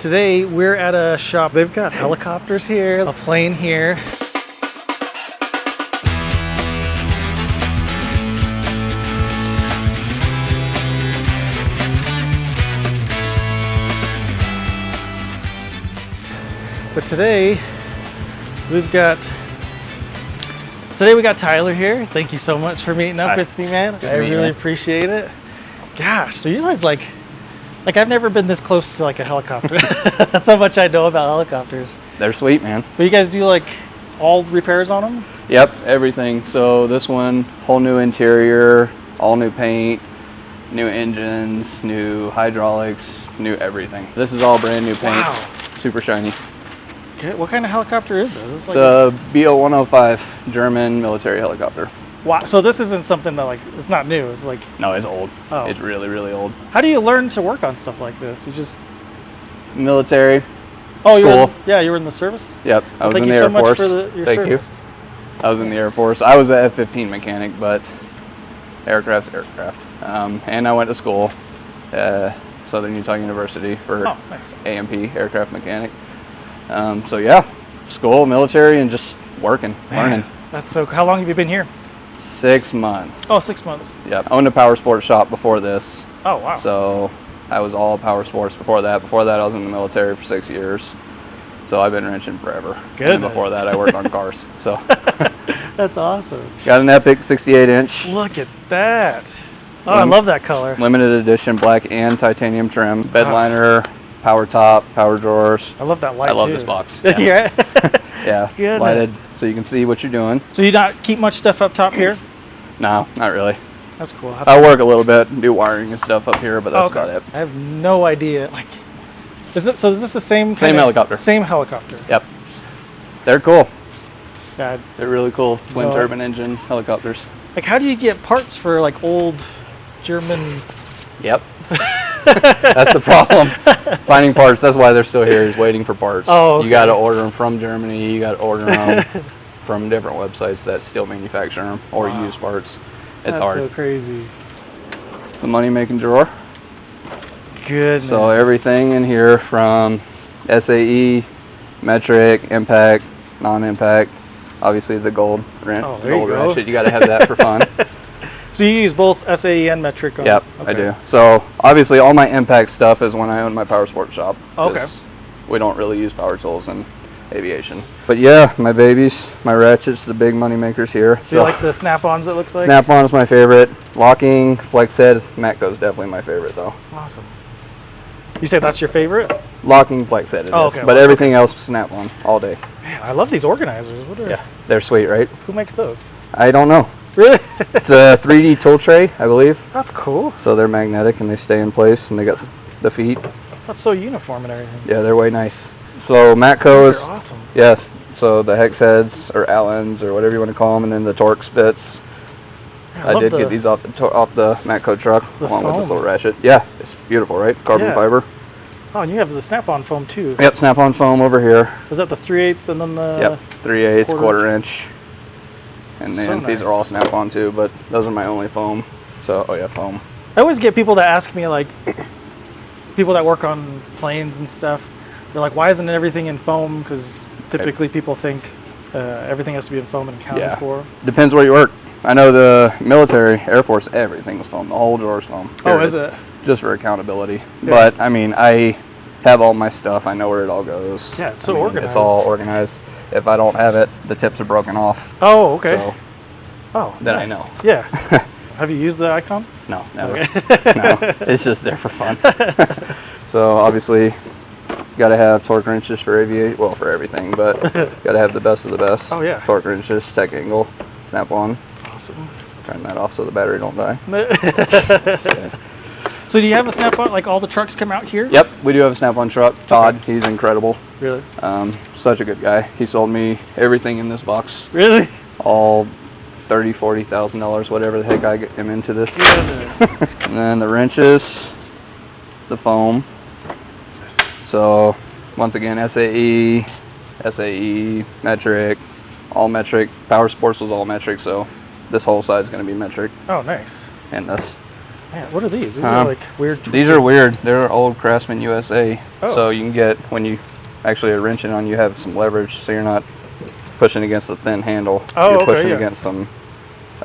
Today we're at a shop. They've got helicopters here, a plane here. But today we got Tyler here. Thank you so much for meeting up with me, man. I really appreciate it. Gosh, so you guys like I've never been this close to like a helicopter. That's how much I know about helicopters. They're sweet, man. But you guys do like all repairs on them? Yep, everything. So this one, whole new interior, all new paint, new engines, new hydraulics, new everything. This is all brand new paint. Wow. Super shiny. Okay, what kind of helicopter is this? It's a BO-105 German military helicopter. Wow. So this isn't something that like, it's not new. It's like... No, it's old. Oh. It's really, really old. How do you learn to work on stuff like this? You just... Military. Oh, school. You were in the service? Yep, I was in the Air Force. Thank you. I was in the Air Force. I was an F-15 mechanic, but aircraft's aircraft. And I went to school, Southern Utah University for AMP, aircraft mechanic. So yeah, school, military, and just working, learning. That's so. How long have you been here? 6 months. Oh, 6 months. Yep. I owned a power sports shop before this. Oh, wow. So I was all power sports before that. Before that, I was in the military for 6 years. So I've been wrenching forever. Good. And before that, I worked on cars. So that's awesome. Got an epic 68-inch. Look at that. Oh, I love that color. Limited edition black and titanium trim. Bed liner, power top, power drawers. I love that light. I love too. this box. Yeah. Yeah. Goodness. Lighted so you can see what you're doing. So you not keep much stuff up top here? No, not really. That's cool. I work a little bit, do wiring and stuff up here, but that's about it. I have no idea. Like, is this the same? Same helicopter. Same helicopter. Yep. They're cool. Yeah. They're really cool twin turbine engine helicopters. Like, how do you get parts for like old German? Yep. That's the problem. Finding parts. That's why they're still here. Is waiting for parts. Oh, okay. You got to order them from Germany. You got to order them from different websites that still manufacture them or use parts. It's hard. That's so crazy. The money making drawer. Goodness. So everything in here from SAE, metric, impact, non-impact. Obviously the gold wrench. Oh, there you go. Ratchet. You got to have that for fun. So you use both SAE and metric on Yep, I do. So obviously all my impact stuff is when I own my power sports shop. Okay. We don't really use power tools in aviation. But yeah, my babies, my ratchets, the big money makers here. So you like the snap-ons, it looks like? Snap-on is my favorite. Locking, flex head, Matco's definitely my favorite though. Awesome. You say that's your favorite? Locking, flex head it is. Okay, but everything else snap-on all day. Man, I love these organizers. Yeah, they're sweet, right? Who makes those? I don't know. Really? It's a 3D tool tray, I believe. That's cool. So they're magnetic and they stay in place and they got the feet. That's so uniform and everything. Yeah, they're way nice. So Matco's, awesome. Yeah. So the hex heads or Allens or whatever you want to call them, and then the torque spits. Yeah, I did get these off the Matco truck along with this little ratchet. Yeah, it's beautiful, right? Carbon fiber. Oh, and you have the snap-on foam too. Yep, snap-on foam over here. Was that the 3/8 and then the? Yep, 3/8, quarter inch. And then these are all snap-on too, but those are my only foam. So, foam. I always get people that ask me, like, people that work on planes and stuff, they're like, why isn't everything in foam? Because typically people think everything has to be in foam and accounted for. Depends where you work. I know the military, Air Force, everything was foam. The whole drawer's foam. Oh, is it? Just for accountability. Yeah. But, I mean, I have all my stuff. I know where it all goes. Yeah, it's so organized. It's all organized. If I don't have it, the tips are broken off. Oh, okay. So, then I know. Yeah. Have you used the icon? No, never. No, it's just there for fun. So, obviously, got to have torque wrenches for aviation. Well, for everything, but got to have the best of the best. Oh, yeah. Torque wrenches, tech angle, snap on. Awesome. Turn that off so the battery don't die. So do you have a snap-on, like all the trucks come out here? Yep, we do have a snap-on truck. Todd, he's incredible. Really? Such a good guy. He sold me everything in this box. Really? All $30,000, $40,000, whatever the heck I am into this. And then the wrenches, the foam. So once again, SAE, metric, all metric. Power Sports was all metric, so this whole side is going to be metric. Oh, nice. And this. Man, what are these? These are like weird. Twisted. These are weird. They're old Craftsman USA. Oh. So you can get, when you actually are wrenching on, you have some leverage, so you're not pushing against a thin handle. Oh, you're okay, pushing yeah. against a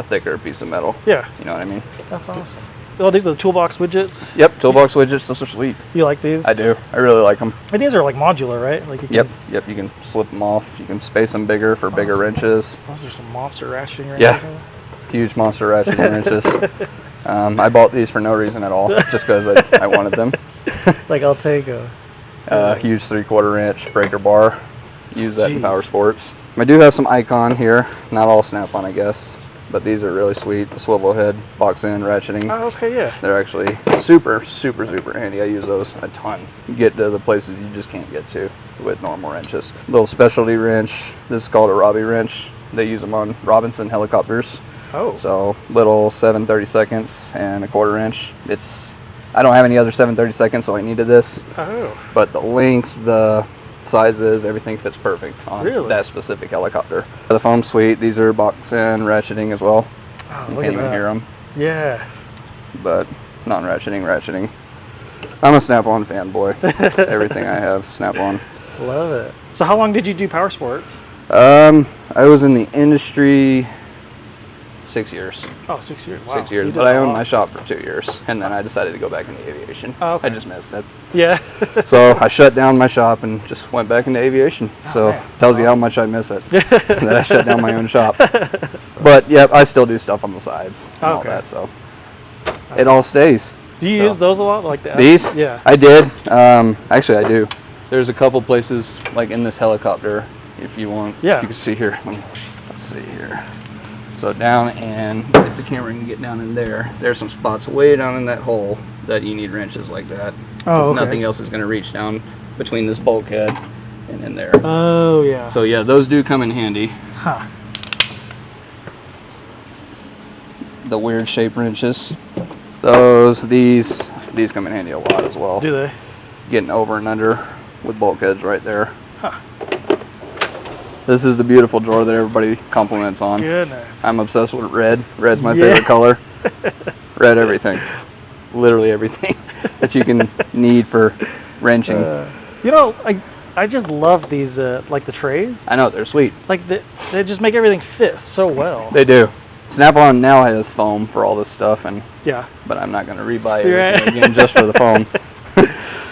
thicker piece of metal. Yeah. You know what I mean? That's awesome. Oh, these are the toolbox widgets? Yep, toolbox widgets. Those are sweet. You like these? I do. I really like them. And these are like modular, right? Like you can, Yep. You can slip them off. You can space them bigger for bigger wrenches. Those are some monster ratcheting wrenches. Yeah. Huge monster ratcheting wrenches. I bought these for no reason at all, just because I wanted them. Like I'll take a huge 3/4 inch breaker bar. Use that in power sports. I do have some Icon here. Not all Snap-on, I guess. But these are really sweet. The swivel head, box end ratcheting. Oh, okay, yeah. They're actually super, super, super handy. I use those a ton. You get to the places you just can't get to with normal wrenches. Little specialty wrench. This is called a Robbie wrench. They use them on Robinson helicopters. Oh. So little 7/32 and a 1/4 inch. I don't have any other 7/32, so I needed this. Oh. But the length, the sizes, everything fits perfect on that specific helicopter. The foam's sweet. These are box end ratcheting as well. Oh, You can't even hear them. Yeah. But ratcheting. I'm a Snap-on fanboy. Everything I have, Snap-on. Love it. So how long did you do power sports? I was in the industry 6 years. Oh, 6 years. Wow. 6 years, but I owned my shop for 2 years, and then I decided to go back into aviation. Oh, okay. I just missed it. Yeah. So I shut down my shop and just went back into aviation. So man. tells you how much I miss it that I shut down my own shop. But yeah, I still do stuff on the sides and all that. So it all stays. Do you use those a lot, like that? These? Yeah. I did. Actually, I do. There's a couple places like in this helicopter, if you want. Yeah. If you can see here. Let's see here. So down, and if the camera can get down in there, there's some spots way down in that hole that you need wrenches like that. Oh, okay. Nothing else is going to reach down between this bulkhead and in there. Oh, yeah. So yeah, those do come in handy. Huh. The weird shape wrenches. These come in handy a lot as well. Do they? Getting over and under with bulkheads right there. Huh. This is the beautiful drawer that everybody compliments on. Goodness. I'm obsessed with red. Red's my favorite color. Red everything. Literally everything that you can need for wrenching. You know, I just love these, like the trays. I know, they're sweet. Like they just make everything fit so well. They do. Snap-on now has foam for all this stuff, but I'm not going to rebuy everything again just for the foam.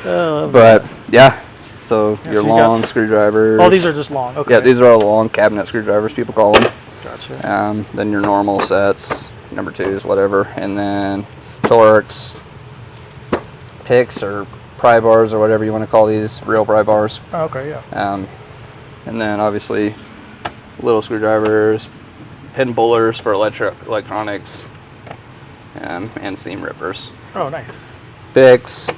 But yeah, so your long screwdrivers. Oh, these are just long. Okay. Yeah, these are all long cabinet screwdrivers, people call them. Gotcha. Then your normal sets, number 2s, whatever, and then Torx, picks or pry bars or whatever you want to call these, real pry bars. Oh, okay, yeah. And then obviously little screwdrivers, pin pullers for electronics, and seam rippers. Oh, nice. Picks,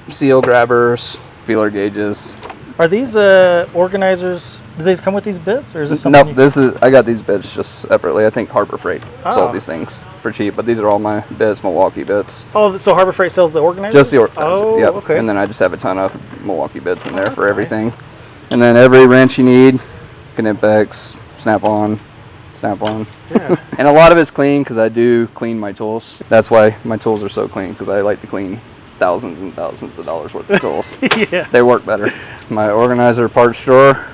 seal grabbers, feeler gauges. Are these organizers? Do these come with these bits, or is this something? Nope. I got these bits just separately. I think Harbor Freight sold these things for cheap, but these are all my bits, Milwaukee bits. Oh, so Harbor Freight sells the organizer? Just the organizer. Oh, yep. Okay. And then I just have a ton of Milwaukee bits in there for everything. Nice. And then every wrench you need, Knippex, Snap-on. Yeah. And a lot of it's clean because I do clean my tools. That's why my tools are so clean, because I like to clean thousands and thousands of dollars worth of tools. Yeah. They work better. My organizer parts drawer,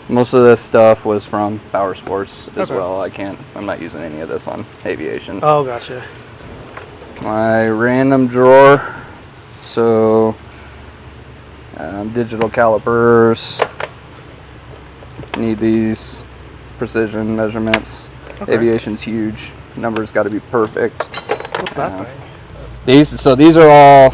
most of this stuff was from Power Sports as well. I'm not using any of this on Aviation. Oh, gotcha. My random drawer, so digital calipers, need these precision measurements. Okay. Aviation's huge. Numbers got to be perfect. What's that thing? These are all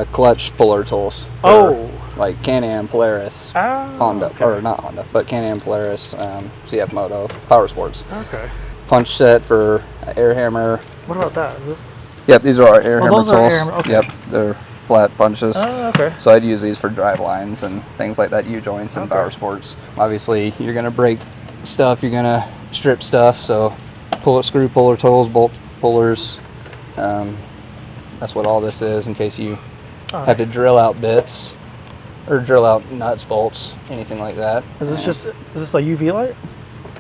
clutch puller tools. For, like Can-Am, Polaris, Honda, or not Honda, but Can-Am, Polaris, CF Moto, Power Sports. Okay. Punch set for air hammer. What about that? Is this? Yep, these are our air hammer those tools. Are air, okay. Yep, they're flat punches. Oh, okay. So I'd use these for drive lines and things like that, U-joints and Power Sports. Obviously, you're going to break stuff, you're going to strip stuff, so screw puller tools, bolt pullers. That's what all this is in case you have to drill out bits or drill out nuts, bolts, anything like that. Is this is this a UV light?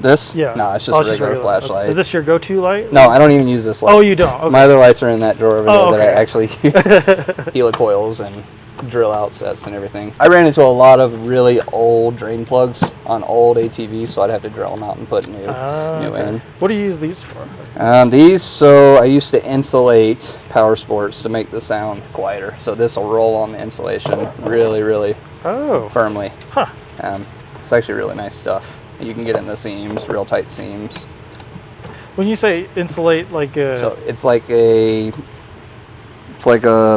This? Yeah. No, it's just a regular flashlight. Okay. Is this your go-to light? No, I don't even use this light. Oh, you don't? Okay. My other lights are in that drawer over there that I actually use. Helicoils and drill out sets and everything. I ran into a lot of really old drain plugs on old ATVs, so I'd have to drill them out and put new in. What do you use these for? So I used to insulate power sports to make the sound quieter. So this will roll on the insulation really, really firmly. Huh. It's actually really nice stuff. You can get in the seams, real tight seams. When you say insulate, like so it's like a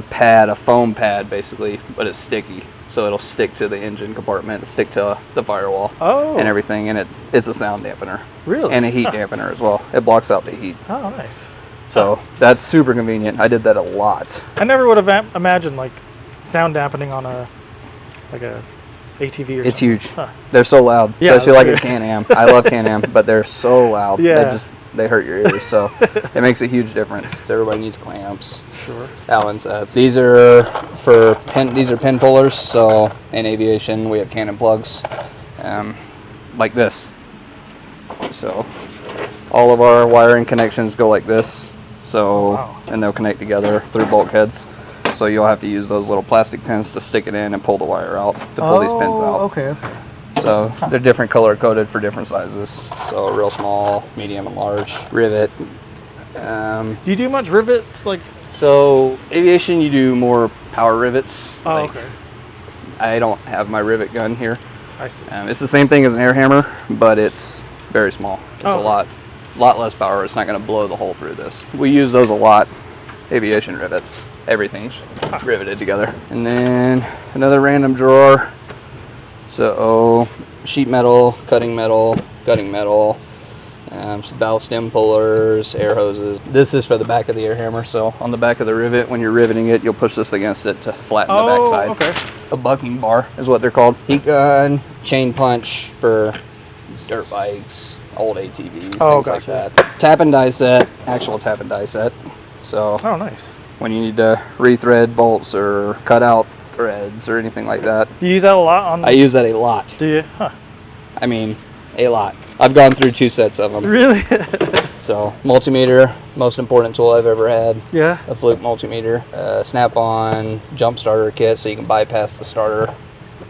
pad, a foam pad basically, but it's sticky. So it'll stick to the engine compartment, stick to the firewall and everything, and it's a sound dampener. Really? And a heat dampener as well. It blocks out the heat. Oh, nice. So that's super convenient. I did that a lot. I never would have imagined like sound dampening on a ATV or It's something. huge. Huh. They're so loud, Yeah, especially like a Can-Am. I love Can-Am, but they're so loud. Yeah. They hurt your ears, so it makes a huge difference. So everybody needs clamps. Sure. Allen sets. These are for these are pin pullers. So in aviation, we have cannon plugs, like this. So all of our wiring connections go like this. So and they'll connect together through bulkheads. So you'll have to use those little plastic pins to stick it in and pull the wire out to pull these pins out. Okay. So they're different color coded for different sizes. So real small, medium, and large. Rivet. Do you do much rivets? So aviation, you do more power rivets. Oh, okay. I don't have my rivet gun here. I see. It's the same thing as an air hammer, but it's very small. It's a lot less power. It's not going to blow the hole through this. We use those a lot. Aviation rivets. Everything's riveted together. And then another random drawer. So sheet metal, cutting metal, some valve stem pullers, air hoses. This is for the back of the air hammer. So on the back of the rivet, when you're riveting it, you'll push this against it to flatten the back side. Okay. A bucking bar is what they're called. Heat gun, chain punch for dirt bikes, old ATVs, things like that. Tap and die set, actual tap and die set. So nice. When you need to rethread bolts or cut out threads or anything like that. You use that a lot? I use that a lot. Do you? Huh. I mean, a lot. I've gone through 2 sets of them. Really? So, multimeter, most important tool I've ever had. Yeah. A Fluke multimeter. Snap-on jump starter kit so you can bypass the starter.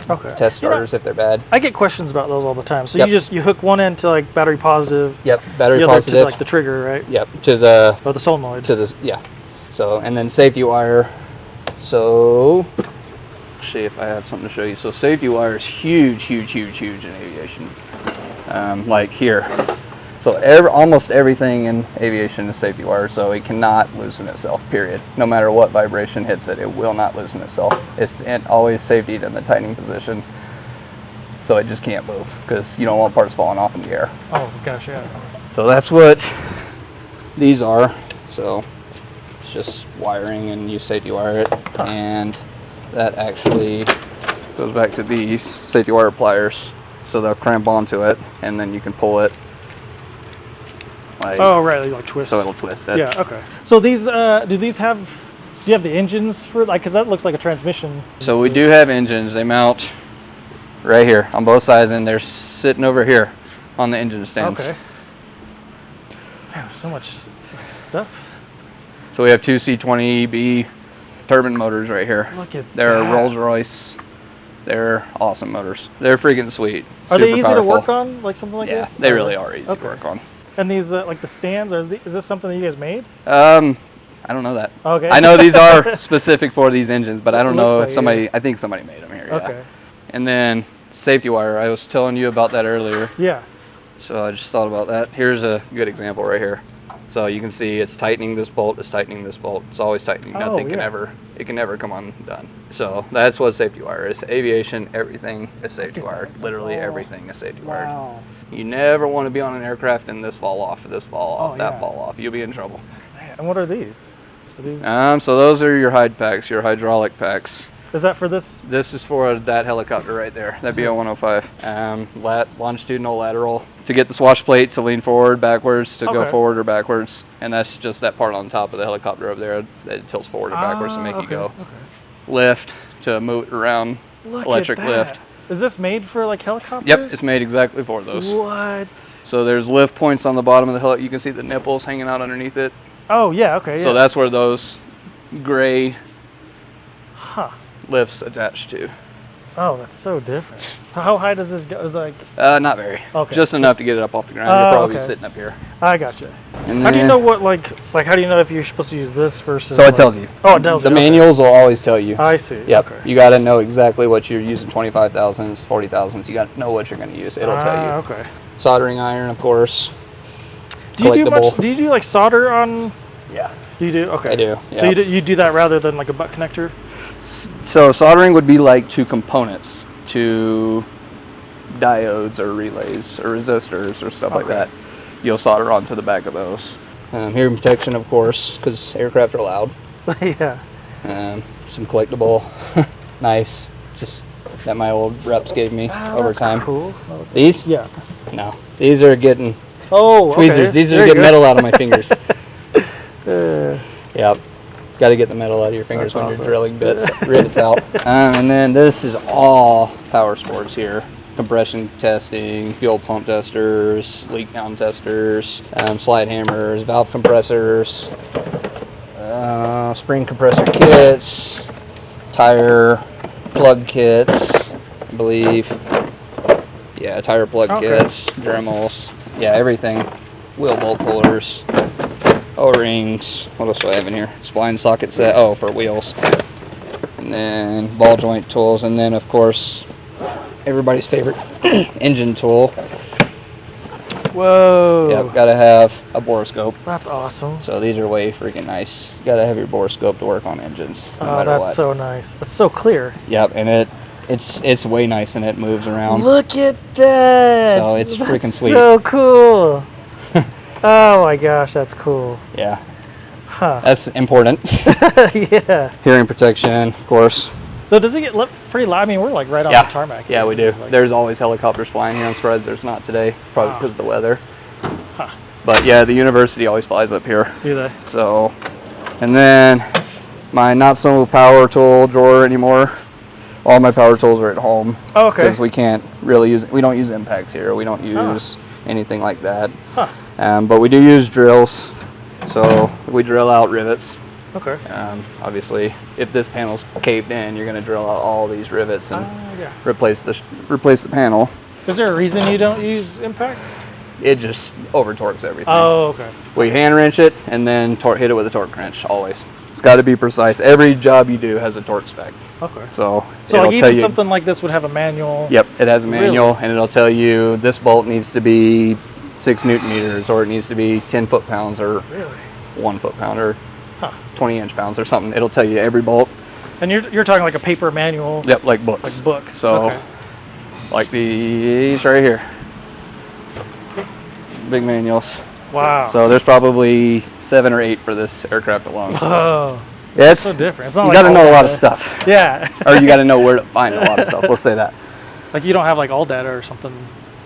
Okay. Test starters if they're bad. I get questions about those all the time. So you hook one end to like battery positive. Yep, battery the other positive. to like the trigger, right? Yep, to the... Or the solenoid. To the, yeah. So, and then safety wire. So, see if I have something to show you. So safety wire is huge in aviation. Like here. So almost everything in aviation is safety wire, so it cannot loosen itself, period. No matter what vibration hits it, it will not loosen itself. It's always safetied in the tightening position, so it just can't move, because you don't want parts falling off in the air. Oh gosh, yeah. So that's what these are. So it's just wiring, and you safety wire it, and that actually goes back to these safety wire pliers. So they'll clamp onto it, and then you can pull it. Like, like twist. So it'll twist it. Yeah, okay. So these, do you have the engines for, like, because that looks like a transmission. So we do have engines. They mount right here on both sides, and they're sitting over here on the engine stands. Okay. Man, so much stuff. So we have 2 C20B turbine motors right here. Look at They're that. Rolls-Royce. They're awesome motors. They're freaking sweet. Are they easy powerful. to work on, like something like this? Yeah, they really are easy to work on. And these, like the stands, is this something that you guys made? I don't know that. Okay. I know these are specific for these engines, but I don't know like if somebody, I think somebody made them here. Yeah. Okay. And then safety wire, I was telling you about that earlier. Yeah. So I just thought about that. Here's a good example right here. So you can see it's tightening this bolt, it's tightening this bolt. It's always tightening. Nothing can ever, it can never come undone. So that's what safety wire is. Aviation, everything is safety wire. Literally everything is safety wire. Wow. You never want to be on an aircraft and this fall off, that fall off. You'll be in trouble. And what are these? So those are your hide packs, your hydraulic packs. Is that for this? This is for that helicopter right there, that BO-105. Longitudinal, lateral, to get the swash plate to lean forward, backwards, to go forward or backwards. And that's just that part on top of the helicopter over there that tilts forward or backwards to make you go. Lift, to move it around, electric lift. Is this made for like helicopters? Yep, it's made exactly for those. What? So there's lift points on the bottom of the helicopter. You can see the nipples hanging out underneath it. Oh yeah, okay. So yeah. that's where those gray Huh. lifts attach to. Oh, that's so different. How high does this go? Is like Not very. Okay. Just enough to get it up off the ground. You're probably okay. sitting up here. I gotcha. And How do you then- know what like how do you know if you're supposed to use this versus? So it like- tells you. Oh, it tells The you. okay. manuals will always tell you. I see. Yep. Okay. You got to know exactly what you're using. 25,000s, 40,000s. You got to know what you're going to use. It'll tell you. Okay. Soldering iron, of course. Do you do much? Collectible. Do you do like solder on? Yeah. You do. Okay. I do, So yeah. you do that rather than like a butt connector. So soldering would be like to components, to diodes or relays or resistors or stuff like Okay. that. You'll solder onto the back of those. Hearing protection, of course, because aircraft are loud. Yeah. Some collectible knives, just that my old reps gave me over That's time. cool. These? Yeah. No. These are getting Oh. tweezers. Okay. These are There getting you go. metal out of my fingers. Uh, Yep. Got to get the metal out of your fingers That's when awesome. you're drilling rivets out. And then this is all power sports here. Compression testing, fuel pump testers, leak down testers, slide hammers, valve compressors, spring compressor kits, tire plug kits, I believe. Yeah, tire plug Okay. kits, Dremels, yeah, everything. Wheel bolt pullers. O-rings. What else do I have in here? Spline socket set. Oh, for wheels. And then ball joint tools. And then, of course, everybody's favorite engine tool. Whoa. Yep, gotta have a borescope. That's awesome. So these are way freaking nice. You gotta have your borescope to work on engines, no Oh, matter that's what. so nice. That's so clear. Yep, and it's way nice and it moves around. Look at that. So it's That's freaking sweet. So cool. Oh my gosh, that's cool. Yeah, Huh. that's important. Yeah. Hearing protection, of course. So does it get pretty loud? I mean, we're like right on Yeah, the tarmac. yeah, here. we do. It's like- There's always helicopters flying here. I'm surprised there's not today. It's probably Wow. because of the weather. Huh. But yeah, the university always flies up here. Do they? So, and then my not so power tool drawer anymore. All my power tools are at home. Oh, okay. Because we can't really use. We don't use impacts here. We don't use anything like that. Huh. But we do use drills. So we drill out rivets. Okay. Obviously, if this panel's caved in, you're going to drill out all these rivets and Yeah. replace the panel. Is there a reason you don't use impacts? It just over torques everything. Oh, okay. We hand wrench it and then hit it with a torque wrench always. It's got to be precise. Every job you do has a torque spec. Okay. So So it'll like tell even you. something like this would have a manual. Yep, it has a manual Really? and it'll tell you this bolt needs to be 6 Newton meters or it needs to be 10 foot pounds or Really? 1 foot pound or Huh. 20 inch pounds or something. It'll tell you every bolt. And you're talking like a paper manual. Yep, like books. Like books. So Okay. like these right here. Big manuals. Wow. So there's probably 7 or 8 for this aircraft alone. Oh. Yeah, So different. It's not you like got to all know a lot of data. stuff, Yeah. or you got to know where to find a lot of stuff. Let's say that. Like you don't have like all data or something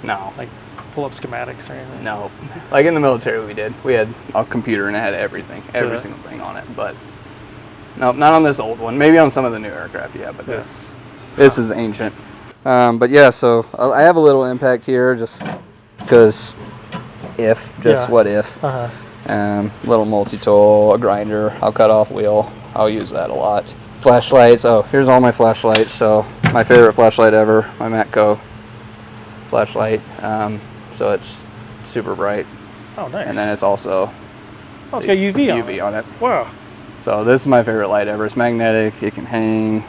No, like pull up schematics or anything. no. Like in the military, we did. We had a computer and it had everything, every Yeah. single thing on it. But no, not on this old one. Maybe on some of the new aircraft, yeah. But Yeah. this is ancient. But yeah, so I have a little impact here, just because Yeah. what if. Uh-huh. Little multi-tool, a grinder, I'll cut off wheel. I'll use that a lot. Flashlights, oh, here's all my flashlights. So my favorite flashlight ever, my Matco flashlight. So it's super bright. Oh, nice. And then it's also Oh, it's got UV on UV it. on it. Wow. So this is my favorite light ever. It's magnetic, it can hang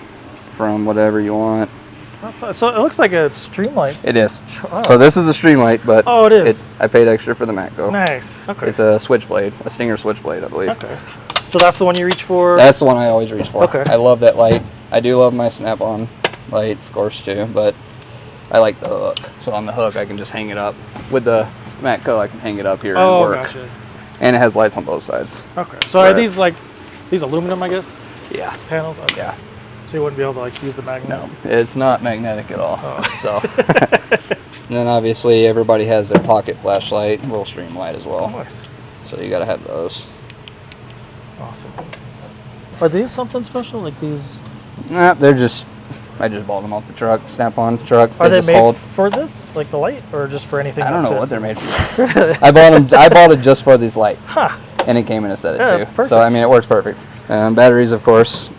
from whatever you want. So it looks like a streamlight. It is. Oh. So this is a stream light, but Oh, it is. I paid extra for the Matco. Nice. Okay. It's a switchblade, a Stinger switchblade, I believe. Okay. So that's the one you reach for. That's the one I always reach for. Okay. I love that light. I do love my snap-on light, of course, too, but I like the hook. So on the hook, I can just hang it up. With the Matco, I can hang it up here and Oh, work. gotcha. And it has lights on both sides. Okay. So are Whereas- these like these aluminum, I guess, Yeah. panels? Okay. Yeah. So you wouldn't be able to like use the magnet. No, it's not magnetic at all. Oh. So. And then obviously everybody has their pocket flashlight, little stream light as well. Nice. So you got to have those. Awesome. Are these something special? Like these? Nah, they're just I just bought them off the truck, Snap-on truck. Are they just made hauled. for this, like the light, or just for anything? I don't that know what fits? they're made for. I bought it just for these light. Huh. And it came in a set Yeah, of that's 2. perfect. So I mean, it works perfect. Batteries, of course.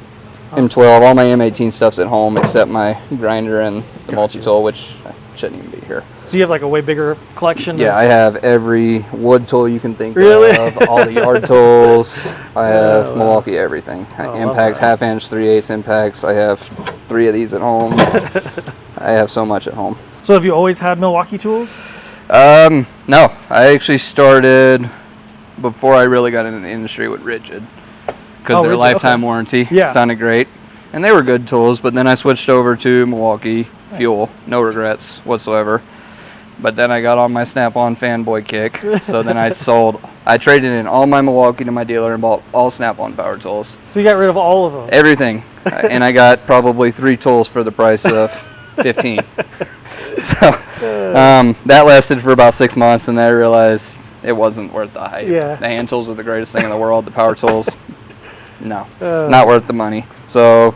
M12. All my M18 stuff's at home except my grinder and the multi-tool, which shouldn't even be here. So you have like a way bigger collection? Yeah, I have every wood tool you can think Really? of, all the yard tools. I have Milwaukee everything. Impacts, half-inch, 3/8 impacts. I have 3 of these at home. I have so much at home. So have you always had Milwaukee tools? No, I actually started before I really got into the industry with Rigid, because their Rigid, lifetime okay. warranty Yeah. sounded great, and they were good tools. But then I switched over to Milwaukee Fuel, no regrets whatsoever. But then I got on my Snap-on fanboy kick, so then I traded in all my Milwaukee to my dealer and bought all Snap-on power tools. So you got rid of all of them? Everything, and I got probably 3 tools for the price of 15. So that lasted for about 6 months, and then I realized it wasn't worth the hype. Yeah. The hand tools are the greatest thing in the world. The power tools, no, not worth the money. So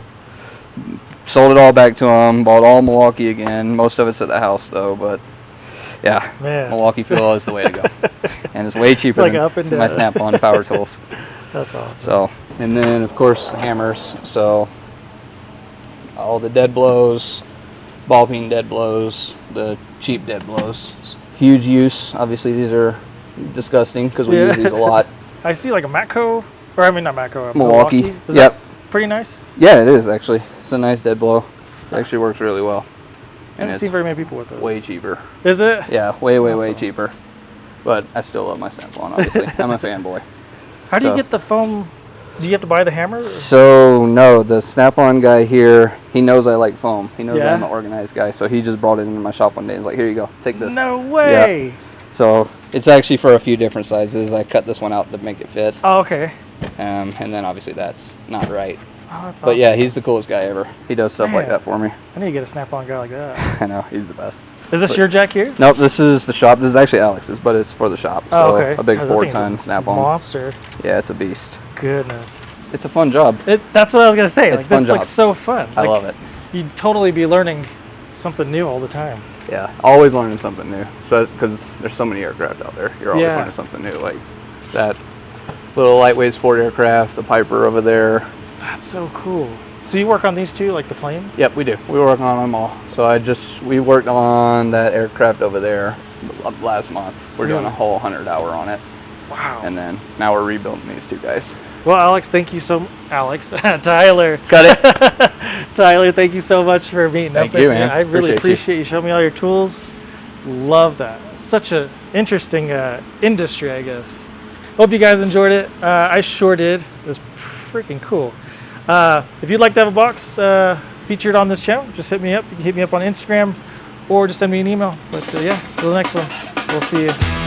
sold it all back to them, bought all Milwaukee again. Most of it's at the house though, but yeah, Man. Milwaukee Fuel is the way to go. And it's way cheaper Like than up and my down. Snap-on power tools. That's awesome. So, and then of course hammers. So all the dead blows, ball peen dead blows, the cheap dead blows. Huge use. Obviously these are disgusting because we use these a lot. I see like a Matco, or I mean not Matco, Milwaukee. Is Yep. that pretty nice? Yeah, it is actually. It's a nice dead blow. It actually works really well. I haven't seen very many people with those. Way cheaper. Is it? Yeah, way Awesome. cheaper. But I still love my Snap-on, obviously. I'm a fanboy. How do you So- get the foam? Do you have to buy the hammer? So, no, the Snap-on guy here, he knows I like foam. He knows Yeah? I'm an organized guy. So he just brought it into my shop one day and was like, here you go, take this. No way. Yeah. So it's actually for a few different sizes. I cut this one out to make it fit. Oh, okay. And then obviously that's not right. Oh, that's awesome. But yeah, he's the coolest guy ever. He does stuff like Man. that for me. I need to get a Snap-on guy like that. I know, he's the best. Is this your jack here? Nope, this is the shop. This is actually Alex's, but it's for the shop. So Oh, okay. a big 'Cause that thing's 4-ton a Snap-on. Monster. Yeah, it's a beast. Goodness. It's a fun job. That's what I was gonna say. It's Like, a fun this looks job. so fun. I Like, love it. You'd totally be learning something new all the time. Yeah, always learning something new. Because there's so many aircraft out there. You're always Yeah. learning something new. Like that little lightweight sport aircraft, the Piper over there. That's so cool. So you work on these two, like the planes? Yep, we do. We work on them all. So we worked on that aircraft over there last month. We're doing a whole 100-hour on it. Wow. And then now we're rebuilding these 2 guys. Well, Alex, thank you so Alex. Tyler. Cut it. Tyler, thank you so much for meeting up Thank with you, me. man. I really Appreciate you. appreciate you showing me all your tools. Love that. Such a interesting industry, I guess. Hope you guys enjoyed it. I sure did. It was freaking cool. If you'd like to have a box featured on this channel, just hit me up. You can hit me up on Instagram or just send me an email. But yeah, till the next one. We'll see you.